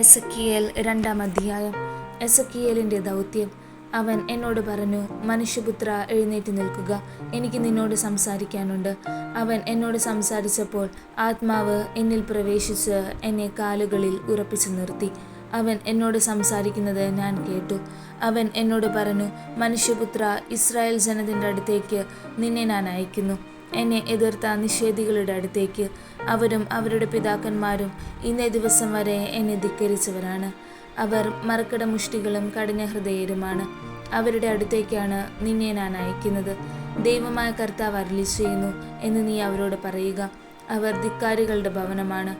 Ezekiel 2-ാം അധ്യായം. എസെക്കിയേലിൻ്റെ ദൗത്യം. അവൻ എന്നോട് പറഞ്ഞു, മനുഷ്യപുത്ര, എഴുന്നേറ്റ് നിൽക്കുക, എനിക്ക് നിന്നോട് സംസാരിക്കാനുണ്ട്. അവൻ എന്നോട് സംസാരിച്ചപ്പോൾ ആത്മാവ് എന്നിൽ പ്രവേശിച്ച് എന്നെ കാലുകളിൽ ഉറപ്പിച്ചു നിർത്തി. അവൻ എന്നോട് സംസാരിക്കുന്നത് ഞാൻ കേട്ടു. അവൻ എന്നോട് പറഞ്ഞു, മനുഷ്യപുത്ര, ഇസ്രായേൽ ജനത്തിൻ്റെ അടുത്തേക്ക് നിന്നെ ഞാൻ അയക്കുന്നു, എന്നെ എതിർത്ത നിഷേധികളുടെ അടുത്തേക്ക്. അവരും അവരുടെ പിതാക്കന്മാരും ഇന്നേ ദിവസം വരെ എന്നെ ധിക്കരിച്ചവരാണ്. അവർ മറക്കടമുഷ്ടികളും കഠിനഹൃദയരുമാണ്. അവരുടെ അടുത്തേക്കാണ് നിന്നെ ഞാൻ അയക്കുന്നത്. ദൈവമായ കർത്താവ് അരുളി ചെയ്യുന്നു എന്ന് നീ അവരോട് പറയുക. അവർ ധിക്കാരികളുടെ ഭവനമാണ്.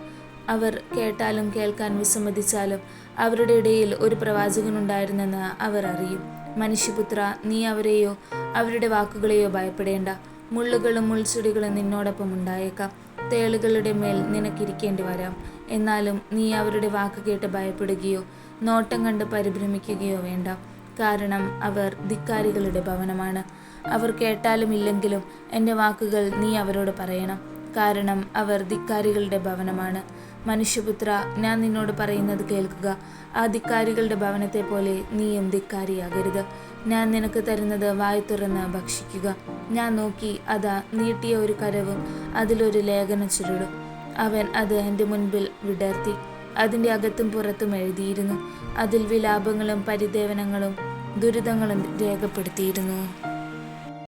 അവർ കേട്ടാലും കേൾക്കാൻ വിസമ്മതിച്ചാലും അവരുടെ ഇടയിൽ ഒരു പ്രവാചകനുണ്ടായിരുന്നെന്ന് അവർ അറിയും. മനുഷ്യപുത്ര, നീ അവരെയോ അവരുടെ വാക്കുകളെയോ ഭയപ്പെടേണ്ട. മുള്ളുകളും മുൾച്ചെടികളും നിന്നോടൊപ്പം ഉണ്ടായേക്കാം. തേളുകളുടെ മേൽ നിനക്കിരിക്കേണ്ടി വരാം. എന്നാലും നീ അവരുടെ വാക്ക് കേട്ട് ഭയപ്പെടുകയോ നോട്ടം കണ്ട് പരിഭ്രമിക്കുകയോ വേണ്ട. കാരണം അവർ ധിക്കാരികളുടെ ഭവനമാണ്. അവർ കേട്ടാലും ഇല്ലെങ്കിലും എൻ്റെ വാക്കുകൾ നീ അവരോട് പറയണം. കാരണം അവർ ധിക്കാരികളുടെ ഭവനമാണ്. മനുഷ്യപുത്ര, ഞാൻ നിന്നോട് പറയുന്നത് കേൾക്കുക. ആ ധിക്കാരികളുടെ ഭവനത്തെ പോലെ നീയും ധിക്കാരിയാകരുത്. ഞാൻ നിനക്ക് തരുന്നത് വായ് തുറന്ന് ഭക്ഷിക്കുക. ഞാൻ നോക്കി, അതാ നീട്ടിയ ഒരു കരവും അതിലൊരു ലേഖന ചുരുളും. അവൻ അത് എൻ്റെ മുൻപിൽ വിടർത്തി. അതിൻ്റെ അകത്തും പുറത്തും എഴുതിയിരുന്നു. അതിൽ വിലാപങ്ങളും പരിദേവനങ്ങളും ദുരിതങ്ങളും രേഖപ്പെടുത്തിയിരുന്നു.